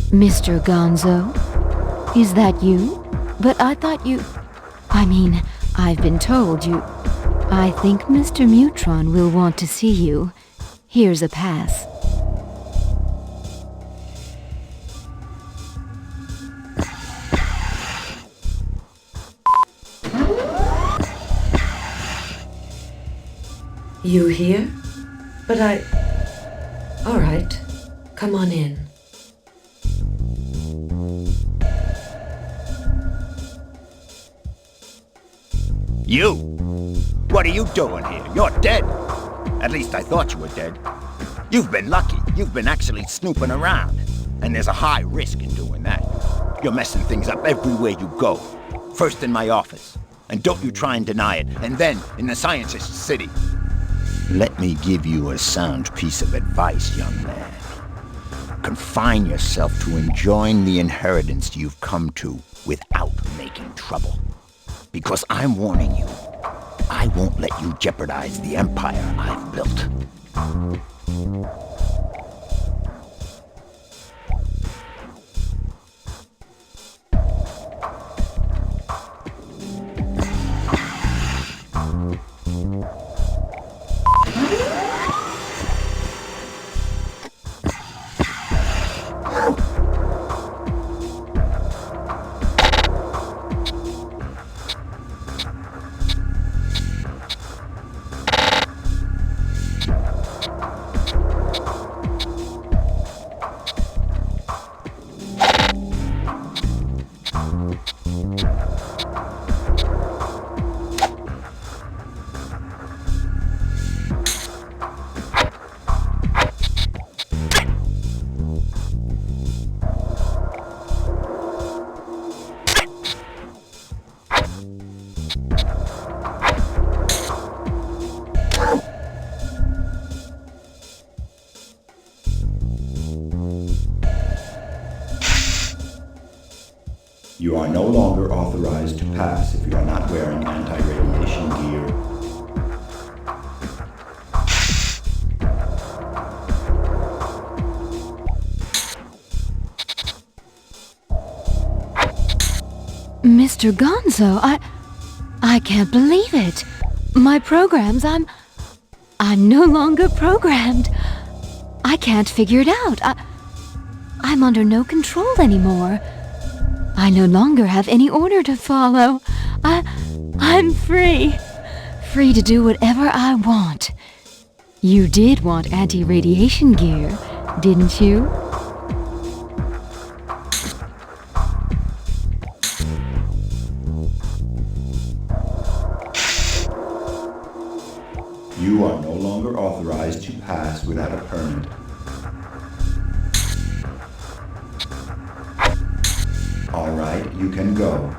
Mr. Gonzo? Is that you? But I thought you... I've been told you... I think Mr. Mutron will want to see you. Here's a pass. You here? But All right. Come on in. You? What are you doing here? You're dead. At least I thought you were dead. You've been lucky. You've been actually snooping around. And there's a high risk in doing that. You're messing things up everywhere you go. First in my office. And don't you try and deny it. And then in the scientist city. Let me give you a sound piece of advice, young man. Confine yourself to enjoying the inheritance you've come to without making trouble. Because I'm warning you, I won't let you jeopardize the empire I've built. You are no longer authorized to pass if you are not wearing anti-radiation gear. Mr. Gonzo, I can't believe it. My programs, I'm no longer programmed. I can't figure it out. I'm under no control anymore. I no longer have any order to follow. I'm free. Free to do whatever I want. You did want anti-radiation gear, didn't you? You are no longer authorized to pass without a permit. All right, you can go.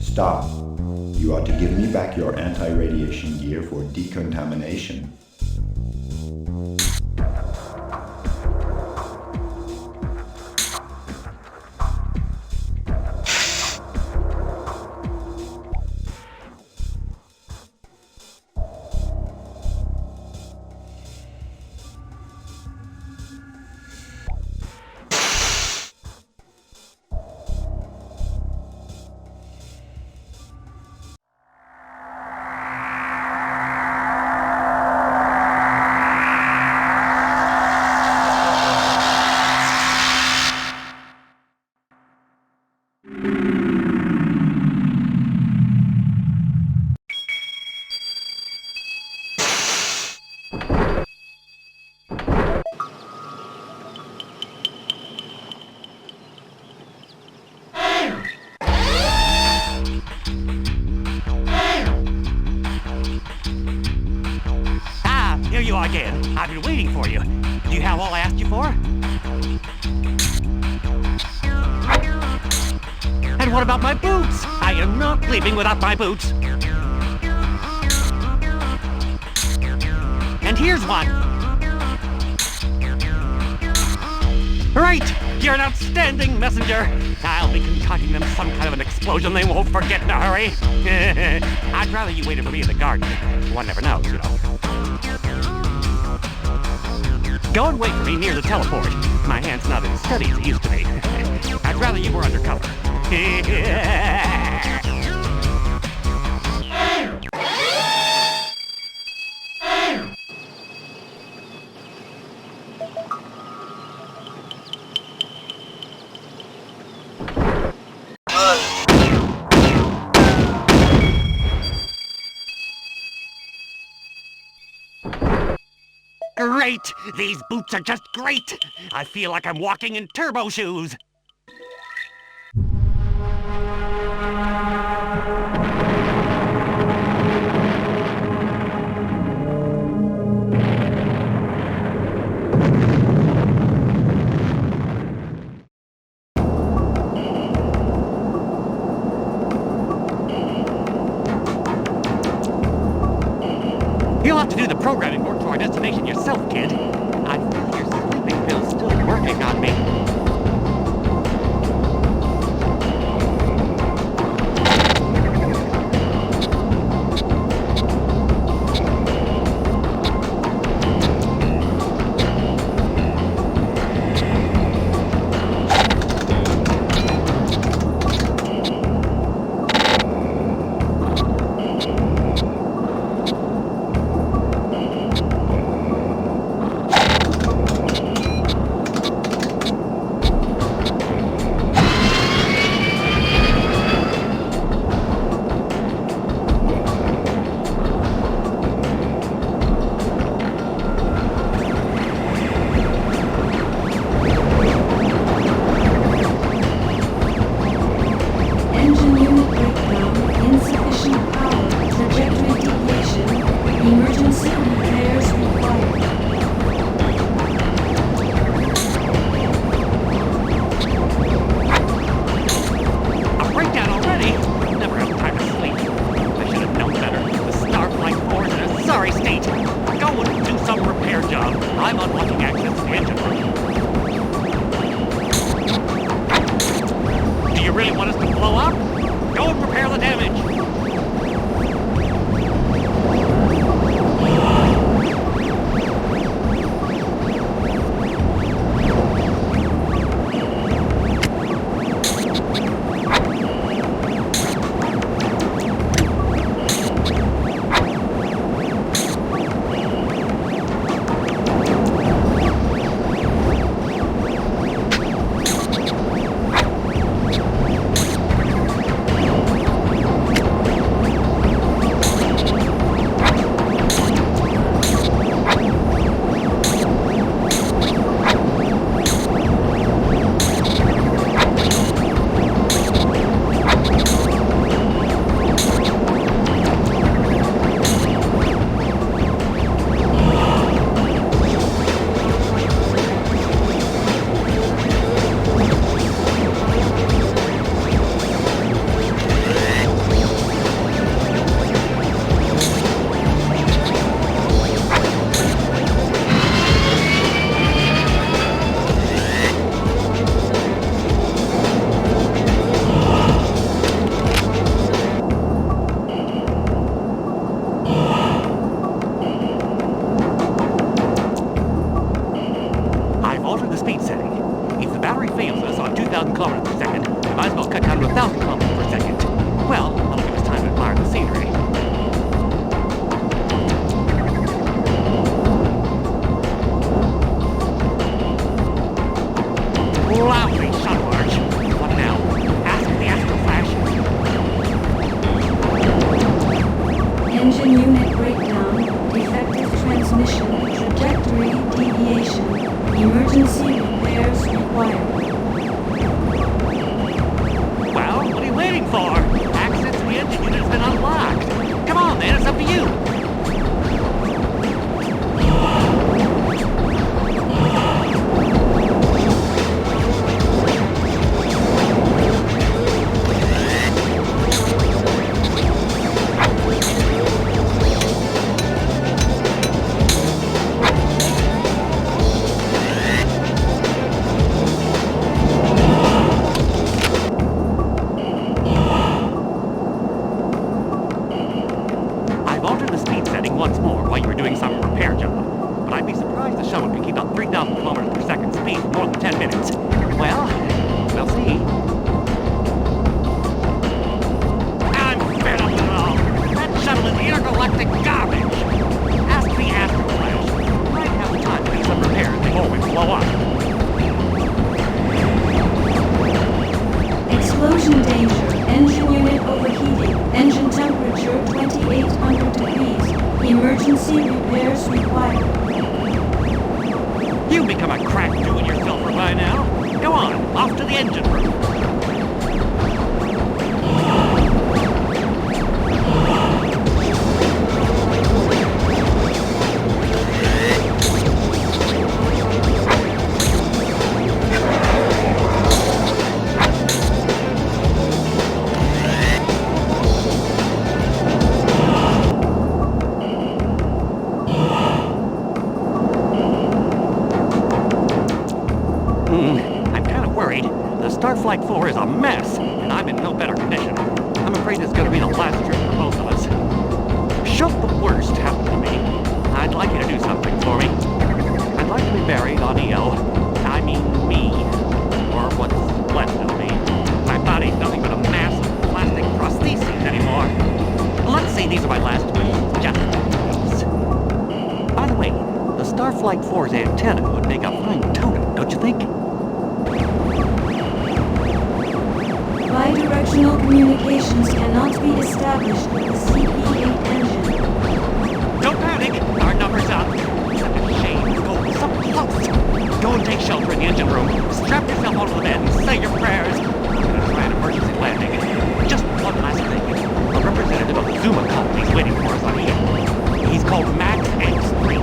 Stop. You ought to give me back your anti-radiation gear for decontamination. Here you are again. I've been waiting for you. Do you have all I asked you for? And what about my boots? I am not leaving without my boots. And here's one. Right! You're an outstanding messenger. I'll be concocting them some kind of an explosion they won't forget in a hurry. I'd rather you waited for me in the garden. One never knows, you know. Go and wait for me near the teleport. My hand's not as steady as it used to be. I'd rather you were undercover. Great! These boots are just great! I feel like I'm walking in turbo shoes! You'll have to do the programming work to our destination yourself, kid. I feel your sleeping pill's still working on me. 3,000 kilometers per second, we might as well cut down to 1,000 kilometers per second. Well, that'll give us time to admire the scenery. Lovely shuttle arch. What now? Ask the astral flash. Engine unit breakdown, defective transmission, trajectory deviation, emergency repairs required. Well, what are you waiting for? Access to the engine unit has been unlocked. Come on, man, it's up to you. I've altered the speed setting once more while you were doing some repair job. But I'd be surprised the shuttle can keep up 3,000 kilometers per second speed for more than 10 minutes. Well, we'll see. I'm fed up with it all. That shuttle is intergalactic garbage. Ask the astral flash. Might have the time to do some repairs before we blow up. Explosion danger. Engine unit overheating. Engine temperature 2800 degrees. Emergency repairs required. You've become a crack do-it-yourselfer by now. Go on, off to the engine room. I'm kind of worried. The Starflight 4 is a mess, and I'm in no better condition. I'm afraid it's going to be the last trip for both of us. Should the worst happen to me, I'd like you to do something for me. I'd like to be buried on EO. I mean me. Or what's left of me. My body's nothing but a mass of plastic prostheses anymore. Let's say these are my last wishes, just in case. By the way, the Starflight 4's antenna would make a fine totem, don't you think? Bidirectional communications cannot be established with the CP-8 engine. Don't panic! Our number's up. Such a shame. Go so close. Go and take shelter in the engine room. Strap yourself onto the bed and say your prayers. I'm gonna try an emergency landing. Just one last thing. A representative of the Zuma Company's waiting for us on here. He's called Max X3.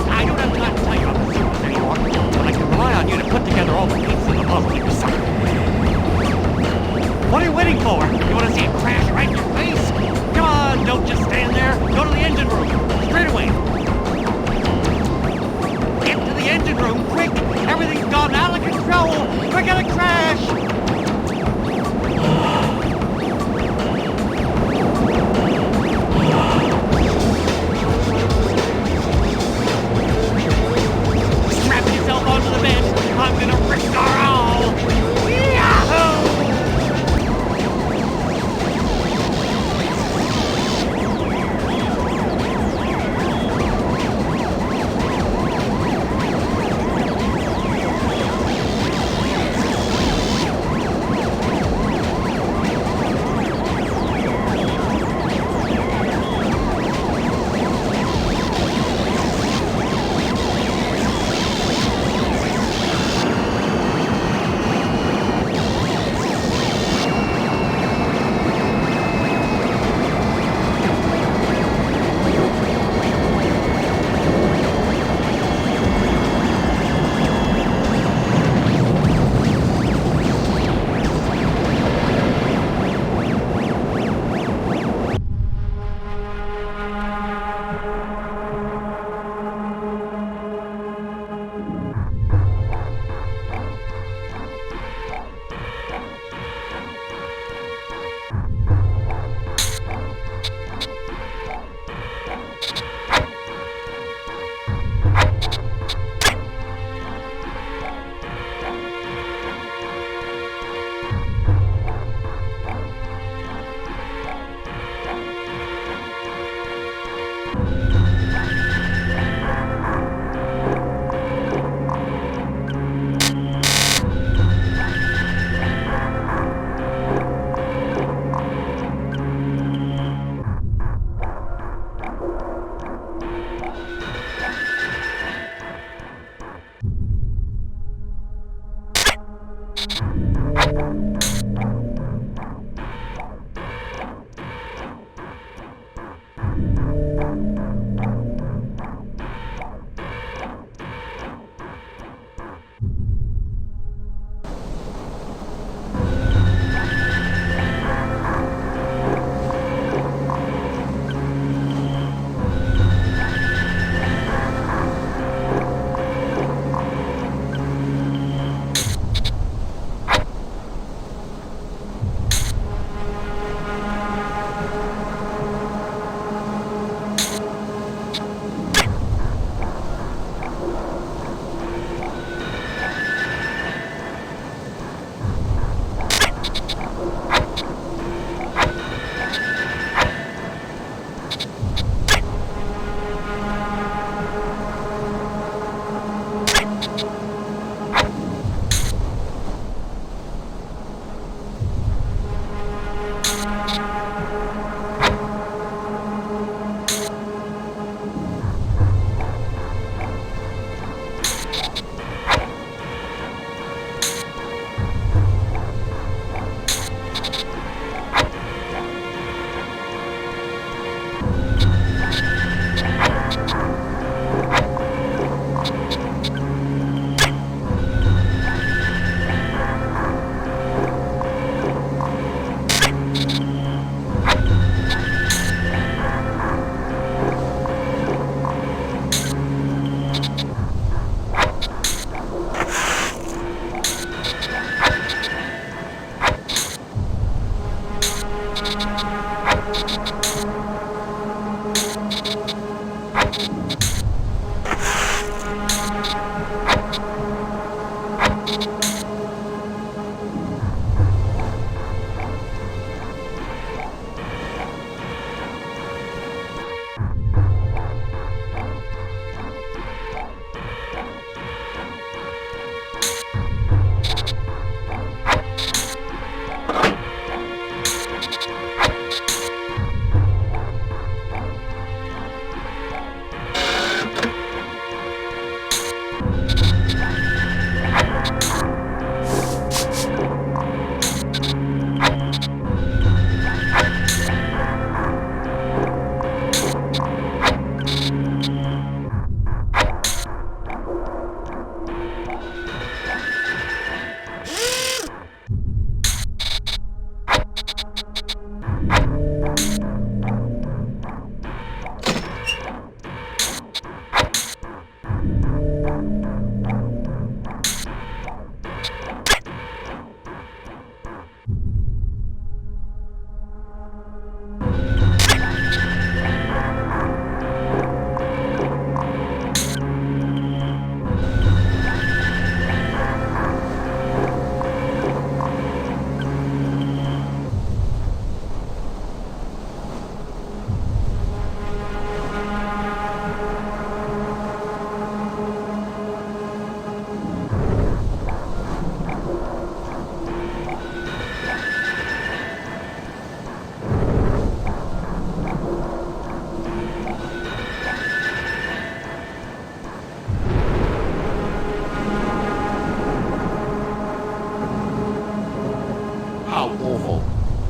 I don't have time to tell you about the Zumas anymore, but I can rely on you to put together all the pieces of the puzzle you decide. What are you waiting for? You want to see it crash right in your face? Come on, don't just stand there. Go to the engine room. Straight away. Get to the engine room, quick! Everything's gone out of control! We're gonna crash! Strap yourself onto the bed. I'm gonna risk our all! Yahoo!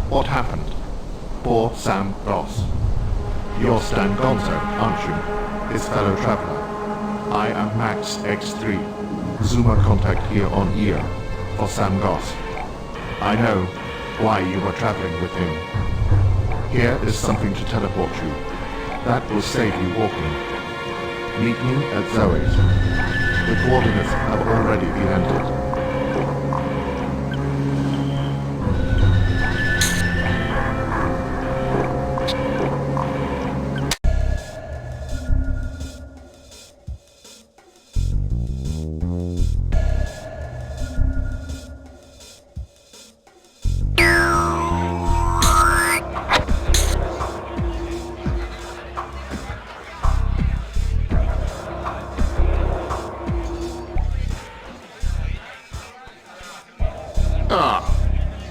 What happened? Poor Sam Goss. You're Stan Gonzo, aren't you? His fellow traveler. I am Max X3, Zoomer contact here on ear for Sam Goss. I know why you were traveling with him. Here is something to teleport you. That will save you walking. Meet me at Zoe's. The coordinates have already been entered.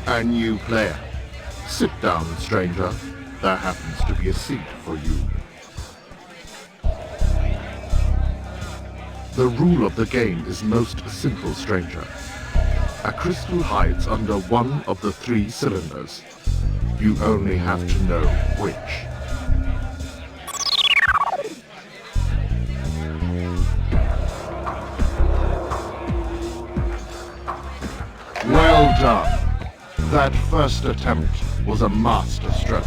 A new player. Sit down, stranger. There happens to be a seat for you. The rule of the game is most simple, stranger. A crystal hides under one of the 3 cylinders. You only have to know which. Well done. That first attempt was a master stroke.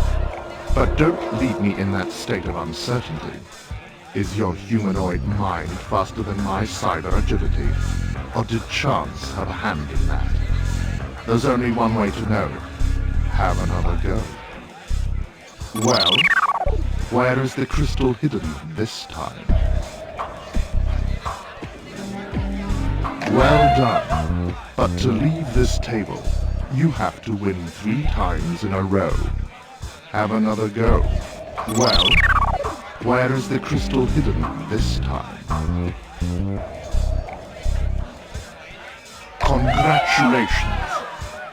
But don't leave me in that state of uncertainty. Is your humanoid mind faster than my cyber agility? Or did chance have a hand in that? There's only one way to know. Have another go. Well, where is the crystal hidden this time? Well done. But to leave this table, you have to win 3 times in a row. Have another go. Well, where is the crystal hidden this time? Congratulations!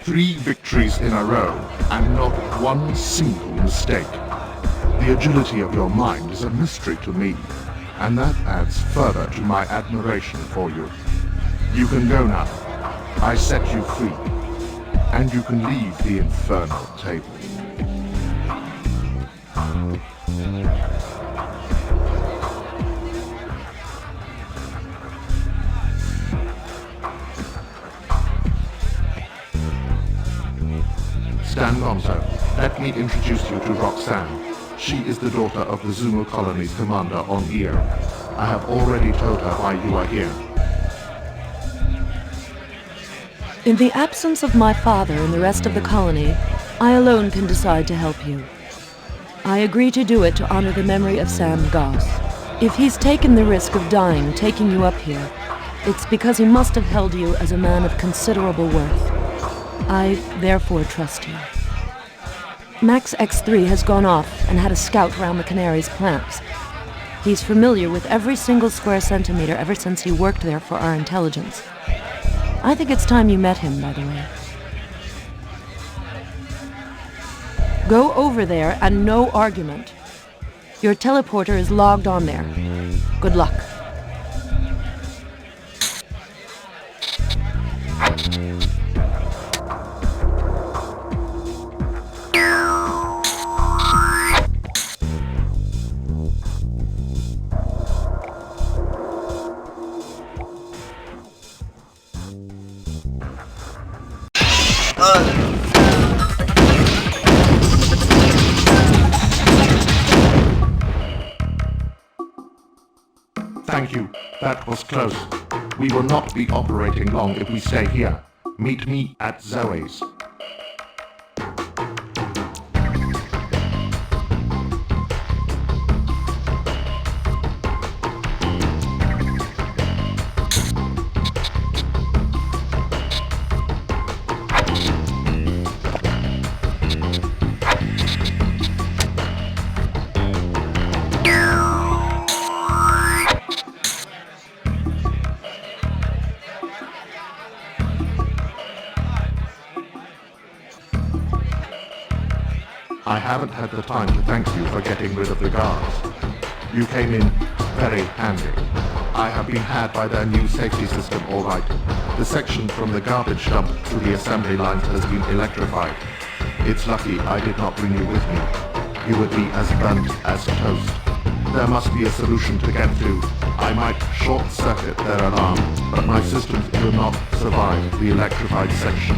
3 victories in a row, and not one single mistake. The agility of your mind is a mystery to me, and that adds further to my admiration for you. You can go now. I set you free. And you can leave the infernal table. Stan Gonzo, let me introduce you to Roxanne. She is the daughter of the Zoomer colony's commander on ear. I have already told her why you are here. In the absence of my father and the rest of the colony, I alone can decide to help you. I agree to do it to honor the memory of Sam Goss. If he's taken the risk of dying taking you up here, it's because he must have held you as a man of considerable worth. I therefore trust you. Max X3 has gone off and had a scout round the Canary's plants. He's familiar with every single square centimeter ever since he worked there for our intelligence. I think it's time you met him, by the way. Go over there and no argument. Your teleporter is logged on there. Good luck. Thank you. That was close. We will not be operating long if we stay here. Meet me at Zoe's. I haven't had the time to thank you for getting rid of the guards. You came in very handy. I have been had by their new safety system, all right. The section from the garbage dump to the assembly lines has been electrified. It's lucky I did not bring you with me. You would be as burnt as toast. There must be a solution to get through. I might short-circuit their alarm, but my systems will not survive the electrified section.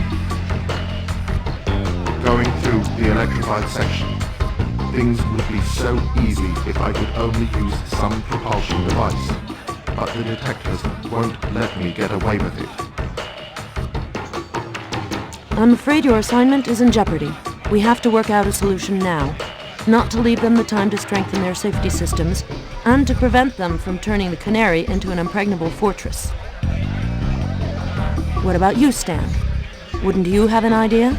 Going through the electrified section, things would be so easy if I could only use some propulsion device. But the detectors won't let me get away with it. I'm afraid your assignment is in jeopardy. We have to work out a solution now, not to leave them the time to strengthen their safety systems, and to prevent them from turning the Canary into an impregnable fortress. What about you, Stan? Wouldn't you have an idea?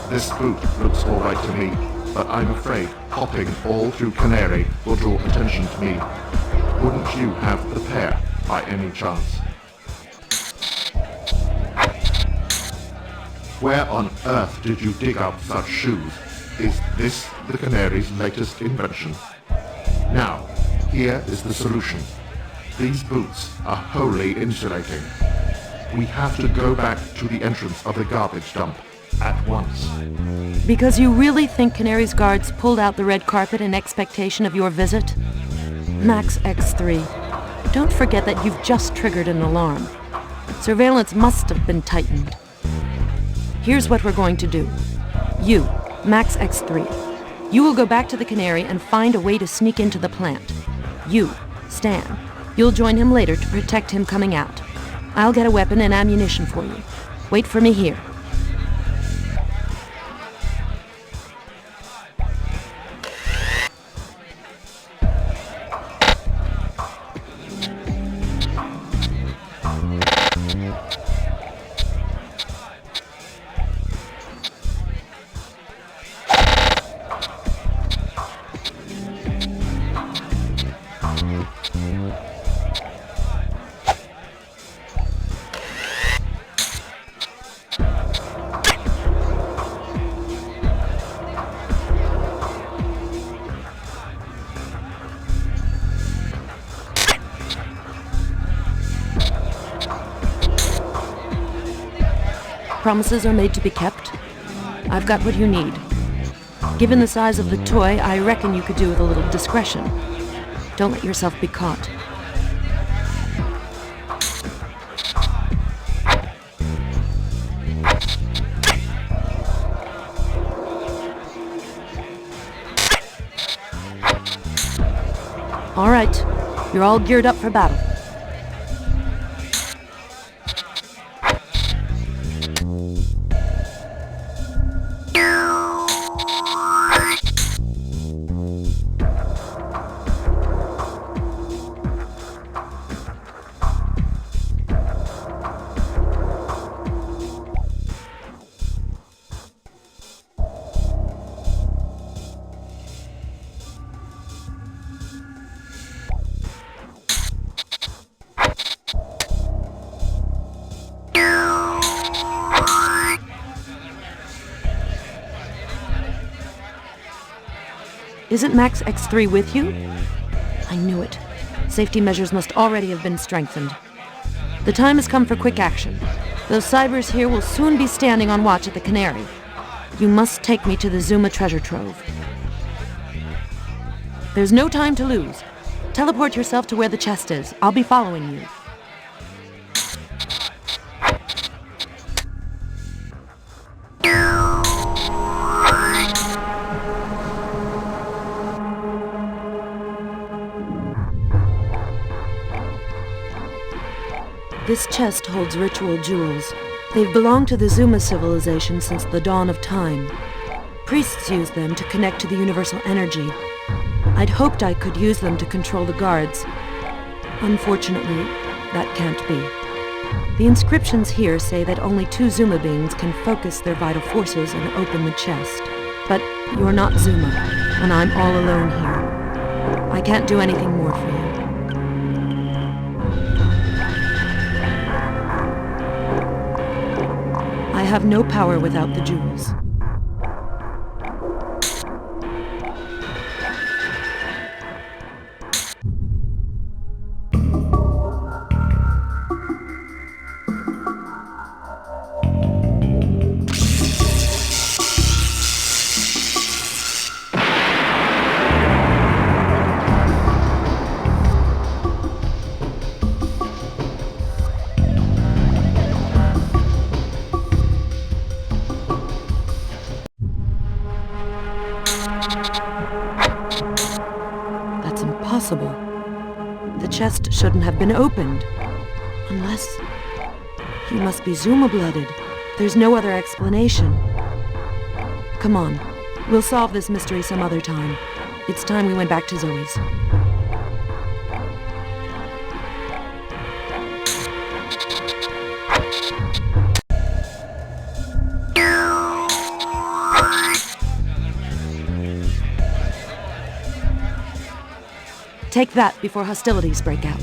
This boot looks all right to me, but I'm afraid hopping all through Canary will draw attention to me. Wouldn't you have the pair, by any chance? Where on earth did you dig up such shoes? Is this the Canary's latest invention? Now, here is the solution. These boots are wholly insulating. We have to go back to the entrance of the garbage dump at once. Because you really think Canary's guards pulled out the red carpet in expectation of your visit? Max X3, don't forget that you've just triggered an alarm. Surveillance must have been tightened. Here's what we're going to do. You, Max X3, you will go back to the Canary and find a way to sneak into the plant. You, Stan, you'll join him later to protect him coming out. I'll get a weapon and ammunition for you. Wait for me here. Promises are made to be kept. I've got what you need. Given the size of the toy, I reckon you could do with a little discretion. Don't let yourself be caught. All right, you're all geared up for battle. Isn't Max X3 with you? I knew it. Safety measures must already have been strengthened. The time has come for quick action. Those cybers here will soon be standing on watch at the Canary. You must take me to the Zuma treasure trove. There's no time to lose. Teleport yourself to where the chest is. I'll be following you. This chest holds ritual jewels. They've belonged to the Zuma civilization since the dawn of time. Priests use them to connect to the universal energy. I'd hoped I could use them to control the guards. Unfortunately, that can't be. The inscriptions here say that only 2 Zuma beings can focus their vital forces and open the chest. But you're not Zuma, and I'm all alone here. I can't do anything more for you. I have no power without the jewels. That's impossible. The chest shouldn't have been opened. Unless... he must be Zuma-blooded. There's no other explanation. Come on. We'll solve this mystery some other time. It's time we went back to Zoe's. Take that before hostilities break out.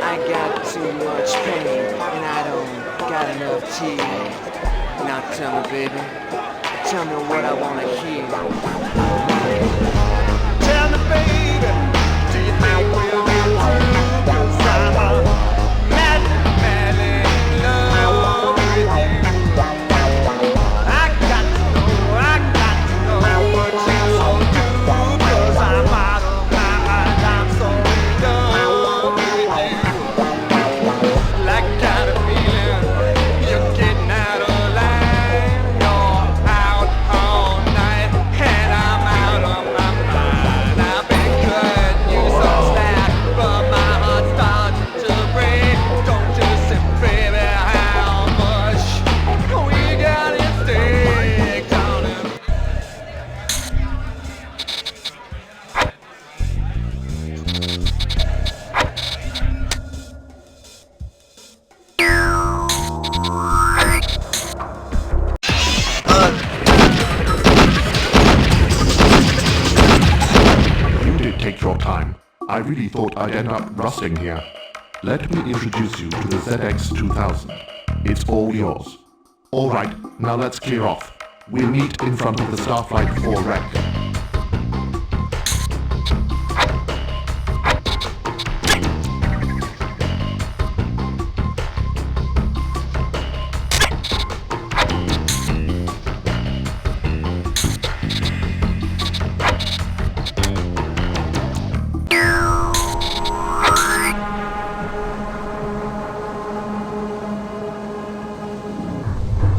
I got too much pain, and I don't got enough tears. Now tell me, baby, tell me what I wanna hear. Tell me, baby, do you think we'll be through? 'Cause I'm madly in love with you. I got to know what you so do. 'Cause I'm out of my mind, I'm so in love with you. Like got a feeling you're getting out of line. You're out all night, and I'm out of my mind. I've been cutting you some slack, but my heart starts to break. Don't you say, baby, how much we got at stake, darling? You did take your time. I really thought I'd end up rusting here. Let me introduce you to the ZX-2000. It's all yours. Alright, now let's clear off. We'll meet in front of the Starflight 4 wreck.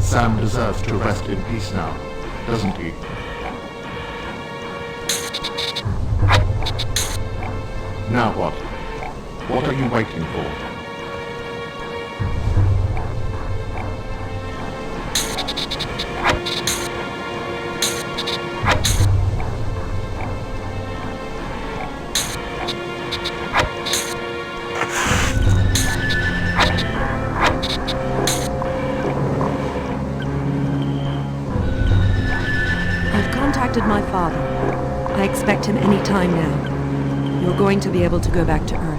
Sam deserves to rest in peace now, doesn't he? Now what? What are you waiting for? My father. I expect him any time now. You're going to be able to go back to Earth.